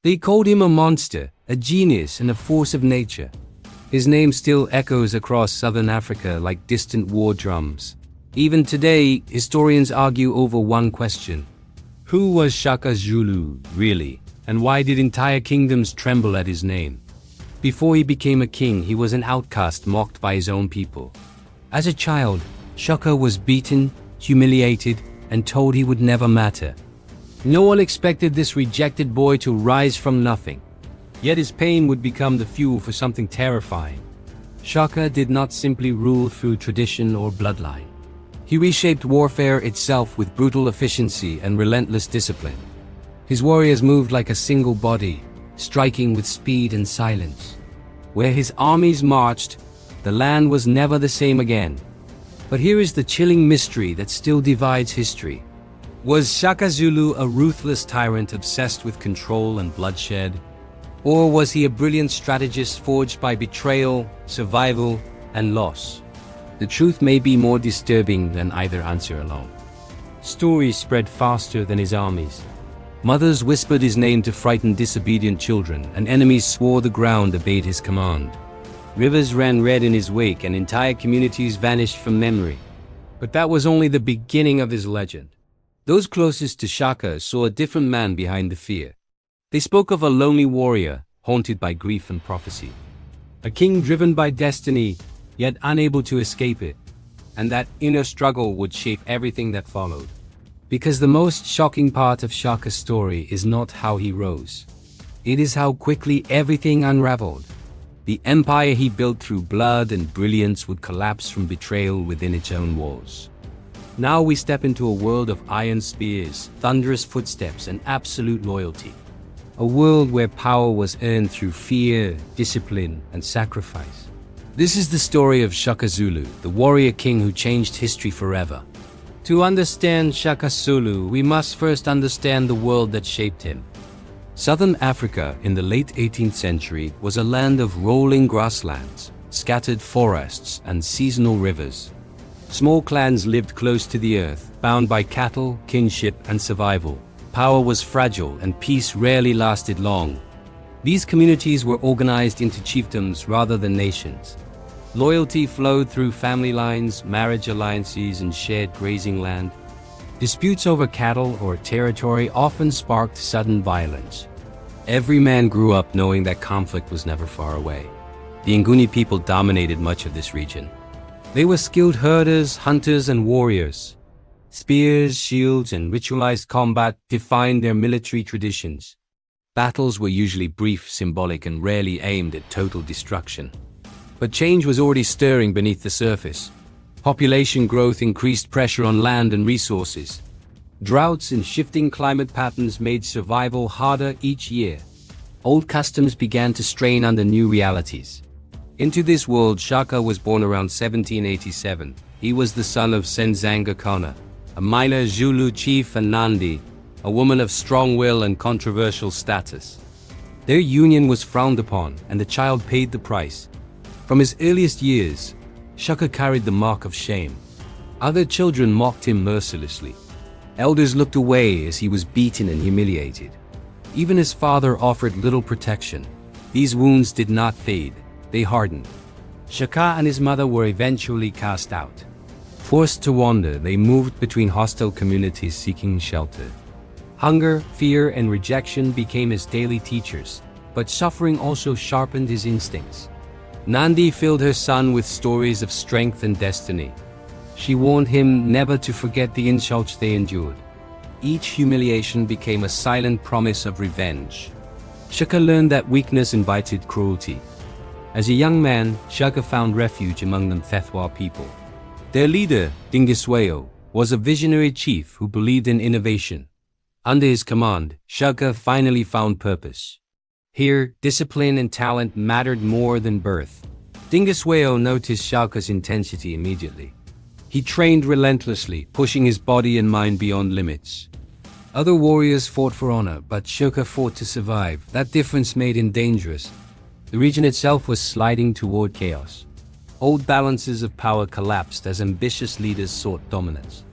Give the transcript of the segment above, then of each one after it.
They called him a monster, a genius, and a force of nature. His name still echoes across southern Africa like distant war drums. Even today, historians argue over one question. Who was Shaka Zulu, really? And why did entire kingdoms tremble at his name? Before he became a king, he was an outcast mocked by his own people. As a child, Shaka was beaten, humiliated, and told he would never matter. No one expected this rejected boy to rise from nothing. Yet his pain would become the fuel for something terrifying. Shaka did not simply rule through tradition or bloodline. He reshaped warfare itself with brutal efficiency and relentless discipline. His warriors moved like a single body, striking with speed and silence. Where his armies marched, the land was never the same again. But here is the chilling mystery that still divides history. Was Shaka Zulu a ruthless tyrant obsessed with control and bloodshed? Or was he a brilliant strategist forged by betrayal, survival, and loss? The truth may be more disturbing than either answer alone. Stories spread faster than his armies. Mothers whispered his name to frighten disobedient children, and enemies swore the ground obeyed his command. Rivers ran red in his wake, and entire communities vanished from memory. But that was only the beginning of his legend. Those closest to Shaka saw a different man behind the fear. They spoke of a lonely warrior, haunted by grief and prophecy. A king driven by destiny, yet unable to escape it. And that inner struggle would shape everything that followed. Because the most shocking part of Shaka's story is not how he rose. It is how quickly everything unraveled. The empire he built through blood and brilliance would collapse from betrayal within its own walls. Now we step into a world of iron spears, thunderous footsteps, and absolute loyalty. A world where power was earned through fear, discipline, and sacrifice. This is the story of Shaka Zulu, the warrior king who changed history forever. To understand Shaka Zulu, we must first understand the world that shaped him. Southern Africa in the late 18th century was a land of rolling grasslands, scattered forests, and seasonal rivers. Small clans lived close to the earth, bound by cattle, kinship, and survival. Power was fragile and peace rarely lasted long. These communities were organized into chiefdoms rather than nations. Loyalty flowed through family lines, marriage alliances, and shared grazing land. Disputes over cattle or territory often sparked sudden violence. Every man grew up knowing that conflict was never far away. The Nguni people dominated much of this region. They were skilled herders, hunters, and warriors. Spears, shields, and ritualized combat defined their military traditions. Battles were usually brief, symbolic, and rarely aimed at total destruction. But change was already stirring beneath the surface. Population growth increased pressure on land and resources. Droughts and shifting climate patterns made survival harder each year. Old customs began to strain under new realities. Into this world, Shaka was born around 1787. He was the son of Senzanga Kona, a minor Zulu chief, and Nandi, a woman of strong will and controversial status. Their union was frowned upon, and the child paid the price. From his earliest years, Shaka carried the mark of shame. Other children mocked him mercilessly. Elders looked away as he was beaten and humiliated. Even his father offered little protection. These wounds did not fade, they hardened. Shaka and his mother were eventually cast out. Forced to wander, they moved between hostile communities seeking shelter. Hunger, fear, and rejection became his daily teachers, but suffering also sharpened his instincts. Nandi filled her son with stories of strength and destiny. She warned him never to forget the insults they endured. Each humiliation became a silent promise of revenge. Shaka learned that weakness invited cruelty. As a young man, Shaka found refuge among the Mthethwa people. Their leader, Dingiswayo, was a visionary chief who believed in innovation. Under his command, Shaka finally found purpose. Here, discipline and talent mattered more than birth. Dingiswayo noticed Shaka's intensity immediately. He trained relentlessly, pushing his body and mind beyond limits. Other warriors fought for honor, but Shaka fought to survive. That difference made him dangerous. The region itself was sliding toward chaos. Old balances of power collapsed as ambitious leaders sought dominance.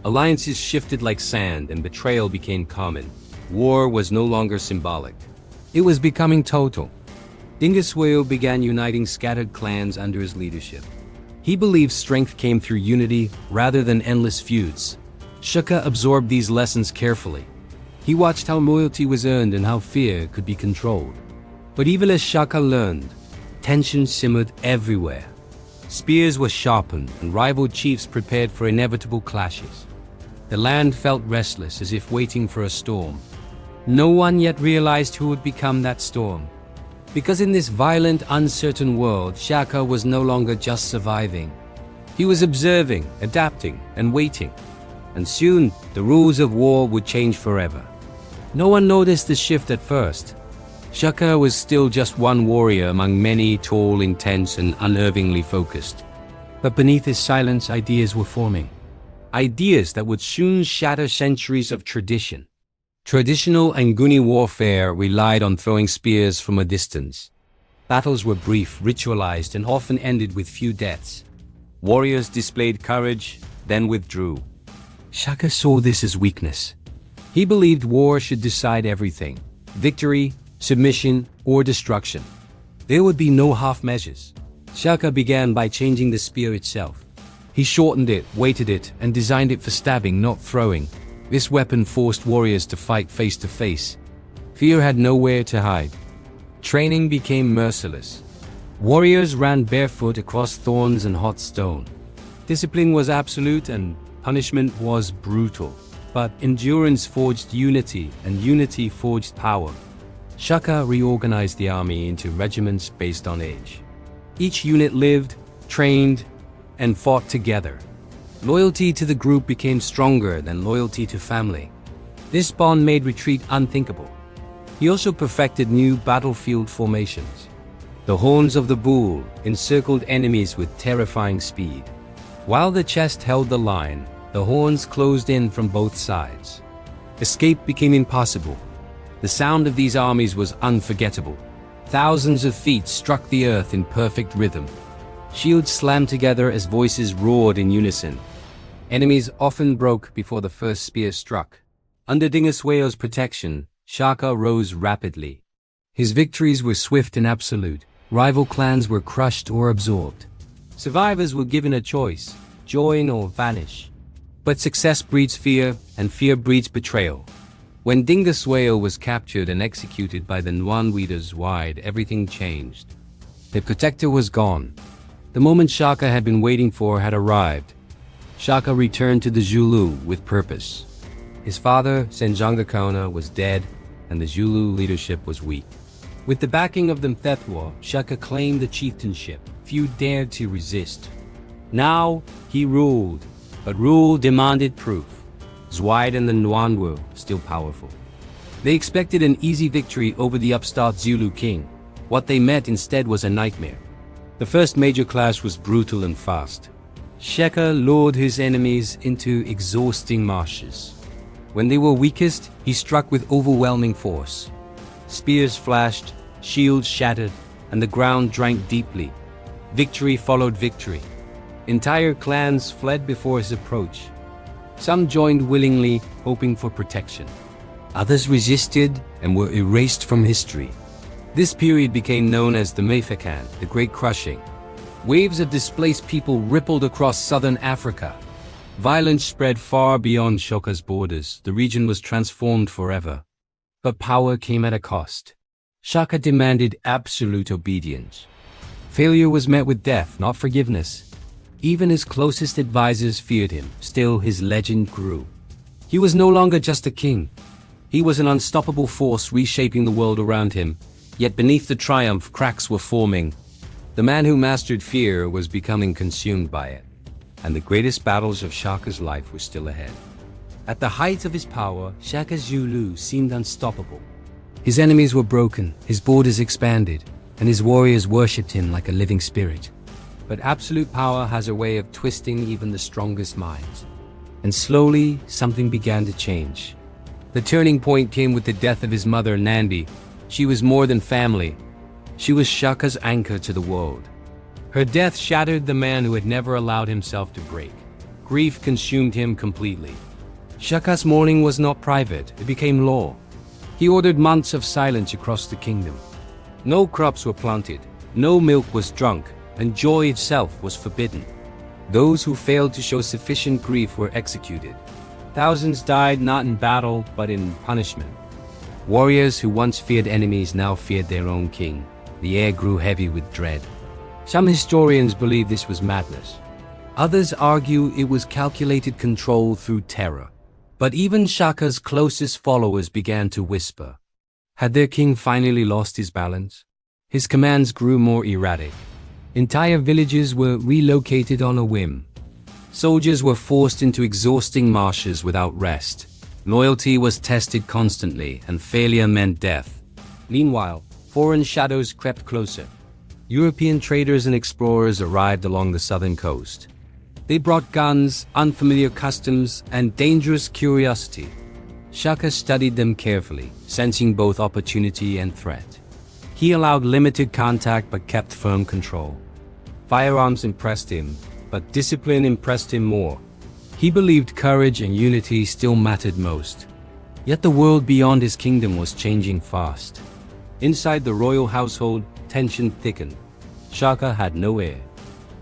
Alliances shifted like sand and betrayal became common. War was no longer symbolic. It was becoming total. Dingiswayo began uniting scattered clans under his leadership. He believed strength came through unity rather than endless feuds. Shaka absorbed these lessons carefully. He watched how loyalty was earned and how fear could be controlled. But even as Shaka learned, tension simmered everywhere. Spears were sharpened and rival chiefs prepared for inevitable clashes. The land felt restless, as if waiting for a storm. No one yet realized who would become that storm. Because in this violent, uncertain world, Shaka was no longer just surviving. He was observing, adapting, and waiting. And soon, the rules of war would change forever. No one noticed the shift at first. Shaka was still just one warrior among many, tall, intense, and unnervingly focused. But beneath his silence, ideas were forming. Ideas that would soon shatter centuries of tradition. Traditional Anguni warfare relied on throwing spears from a distance. Battles were brief, ritualized, and often ended with few deaths. Warriors displayed courage, then withdrew. Shaka saw this as weakness. He believed war should decide everything: victory, submission, or destruction. There would be no half measures. Shaka began by changing the spear itself. He shortened it, weighted it, and designed it for stabbing, not throwing. This weapon forced warriors to fight face to face. Fear had nowhere to hide. Training became merciless. Warriors ran barefoot across thorns and hot stone. Discipline was absolute and punishment was brutal. But endurance forged unity, and unity forged power. Shaka reorganized the army into regiments based on age. Each unit lived, trained, and fought together. Loyalty to the group became stronger than loyalty to family. This bond made retreat unthinkable. He also perfected new battlefield formations. The horns of the bull encircled enemies with terrifying speed. While the chest held the line, the horns closed in from both sides. Escape became impossible. The sound of these armies was unforgettable. Thousands of feet struck the earth in perfect rhythm. Shields slammed together as voices roared in unison. Enemies often broke before the first spear struck. Under Dingiswayo's protection, Shaka rose rapidly. His victories were swift and absolute. Rival clans were crushed or absorbed. Survivors were given a choice: join or vanish. But success breeds fear, and fear breeds betrayal. When Dingiswayo was captured and executed by the Nwanwidas wide, everything changed. Their protector was gone. The moment Shaka had been waiting for had arrived. Shaka returned to the Zulu with purpose. His father, Senjangakona, was dead, and the Zulu leadership was weak. With the backing of the Mthethwa, Shaka claimed the chieftainship. Few dared to resist. Now he ruled, but rule demanded proof. Zwide and the Nwanwu still powerful. They expected an easy victory over the upstart Zulu king. What they met instead was a nightmare. The first major clash was brutal and fast. Shaka lured his enemies into exhausting marshes. When they were weakest, he struck with overwhelming force. Spears flashed, shields shattered, and the ground drank deeply. Victory followed victory. Entire clans fled before his approach. Some joined willingly, hoping for protection. Others resisted and were erased from history. This period became known as the Mafekan, the Great Crushing. Waves of displaced people rippled across southern Africa. Violence spread far beyond Shaka's borders. The region was transformed forever. But power came at a cost. Shaka demanded absolute obedience. Failure was met with death, not forgiveness. Even his closest advisors feared him. Still, his legend grew. He was no longer just a king. He was an unstoppable force reshaping the world around him. Yet beneath the triumph, cracks were forming. The man who mastered fear was becoming consumed by it. And the greatest battles of Shaka's life were still ahead. At the height of his power, Shaka Zulu seemed unstoppable. His enemies were broken, his borders expanded, and his warriors worshipped him like a living spirit. But absolute power has a way of twisting even the strongest minds. And slowly, something began to change. The turning point came with the death of his mother, Nandi. She was more than family. She was Shaka's anchor to the world. Her death shattered the man who had never allowed himself to break. Grief consumed him completely. Shaka's mourning was not private, it became law. He ordered months of silence across the kingdom. No crops were planted, no milk was drunk, and joy itself was forbidden. Those who failed to show sufficient grief were executed. Thousands died not in battle, but in punishment. Warriors who once feared enemies now feared their own king. The air grew heavy with dread. Some historians believe this was madness. Others argue it was calculated control through terror. But even Shaka's closest followers began to whisper. Had their king finally lost his balance? His commands grew more erratic. Entire villages were relocated on a whim. Soldiers were forced into exhausting marches without rest. Loyalty was tested constantly, and failure meant death. Meanwhile, foreign shadows crept closer. European traders and explorers arrived along the southern coast. They brought guns, unfamiliar customs, and dangerous curiosity. Shaka studied them carefully, sensing both opportunity and threat. He allowed limited contact but kept firm control. Firearms impressed him, but discipline impressed him more. He believed courage and unity still mattered most. Yet the world beyond his kingdom was changing fast. Inside the royal household, tension thickened. Shaka had no heir.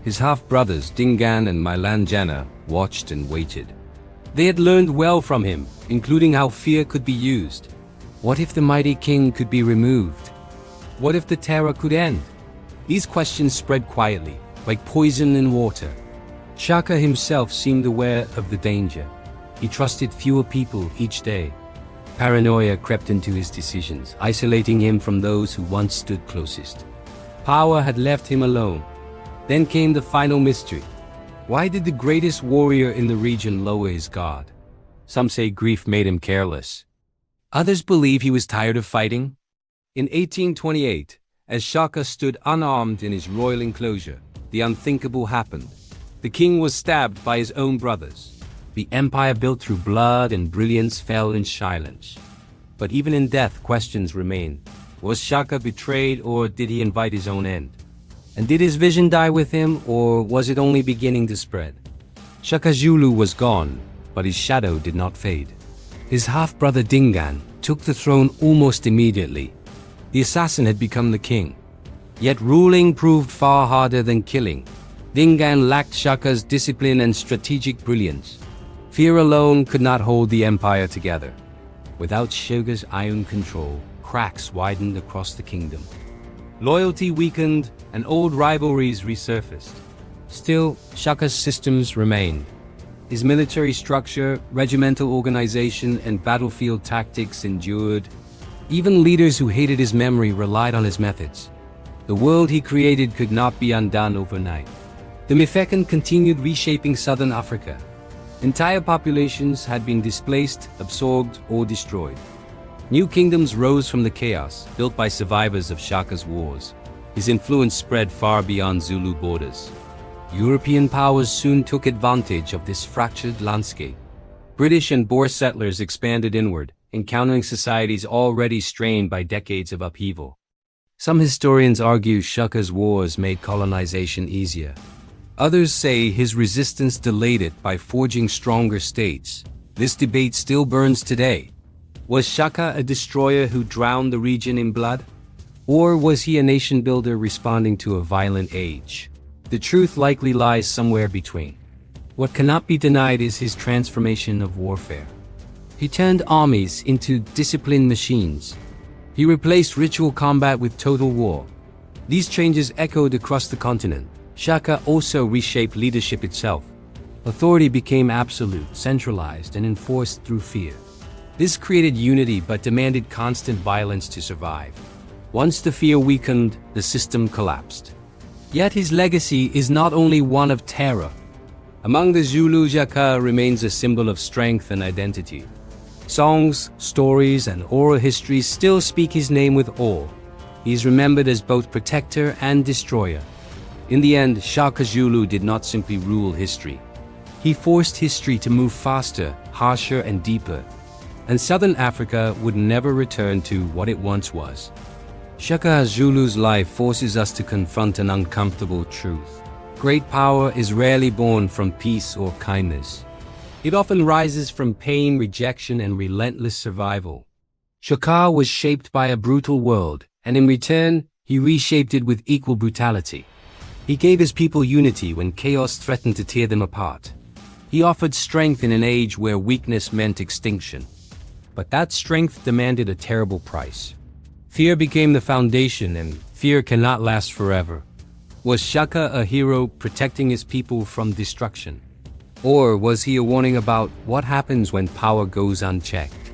His half-brothers Dingan and Mailanjana watched and waited. They had learned well from him, including how fear could be used. What if the mighty king could be removed? What if the terror could end? These questions spread quietly, like poison in water. Shaka himself seemed aware of the danger. He trusted fewer people each day. Paranoia crept into his decisions, isolating him from those who once stood closest. Power had left him alone. Then came the final mystery. Why did the greatest warrior in the region lower his guard? Some say grief made him careless. Others believe he was tired of fighting. In 1828, as Shaka stood unarmed in his royal enclosure, the unthinkable happened. The king was stabbed by his own brothers. The empire built through blood and brilliance fell in silence. But even in death, questions remain. Was Shaka betrayed, or did he invite his own end? And did his vision die with him, or was it only beginning to spread? Shaka Zulu was gone, but his shadow did not fade. His half-brother Dingan took the throne almost immediately. The assassin had become the king. Yet ruling proved far harder than killing. Dingan lacked Shaka's discipline and strategic brilliance. Fear alone could not hold the empire together. Without Shaka's iron control, cracks widened across the kingdom. Loyalty weakened and old rivalries resurfaced. Still, Shaka's systems remained. His military structure, regimental organization, and battlefield tactics endured. Even leaders who hated his memory relied on his methods. The world he created could not be undone overnight. The Mifekan continued reshaping southern Africa. Entire populations had been displaced, absorbed, or destroyed. New kingdoms rose from the chaos, built by survivors of Shaka's wars. His influence spread far beyond Zulu borders. European powers soon took advantage of this fractured landscape. British and Boer settlers expanded inward, encountering societies already strained by decades of upheaval. Some historians argue Shaka's wars made colonization easier. Others say his resistance delayed it by forging stronger states. This debate still burns today. Was Shaka a destroyer who drowned the region in blood? Or was he a nation builder responding to a violent age? The truth likely lies somewhere between. What cannot be denied is his transformation of warfare. He turned armies into disciplined machines. He replaced ritual combat with total war. These changes echoed across the continent. Shaka also reshaped leadership itself. Authority became absolute, centralized, and enforced through fear. This created unity but demanded constant violence to survive. Once the fear weakened, the system collapsed. Yet his legacy is not only one of terror. Among the Zulu, Shaka remains a symbol of strength and identity. Songs, stories, and oral histories still speak his name with awe. He is remembered as both protector and destroyer. In the end, Shaka Zulu did not simply rule history. He forced history to move faster, harsher, and deeper. And Southern Africa would never return to what it once was. Shaka Zulu's life forces us to confront an uncomfortable truth. Great power is rarely born from peace or kindness. It often rises from pain, rejection, and relentless survival. Shaka was shaped by a brutal world, and in return, he reshaped it with equal brutality. He gave his people unity when chaos threatened to tear them apart. He offered strength in an age where weakness meant extinction. But that strength demanded a terrible price. Fear became the foundation, and fear cannot last forever. Was Shaka a hero protecting his people from destruction? Or was he a warning about what happens when power goes unchecked?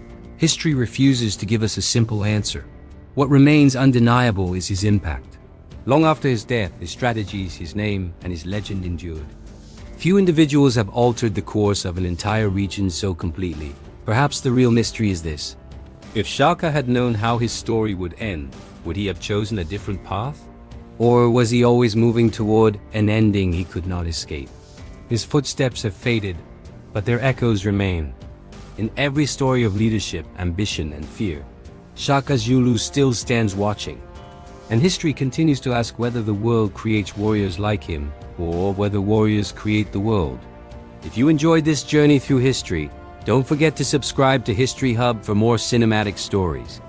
History refuses to give us a simple answer. What remains undeniable is his impact. Long after his death, his strategies, his name, and his legend endured. Few individuals have altered the course of an entire region so completely. Perhaps the real mystery is this. If Shaka had known how his story would end, would he have chosen a different path? Or was he always moving toward an ending he could not escape? His footsteps have faded, but their echoes remain. In every story of leadership, ambition, and fear, Shaka Zulu still stands watching. And history continues to ask whether the world creates warriors like him, or whether warriors create the world. If you enjoyed this journey through history, don't forget to subscribe to History Hub for more cinematic stories.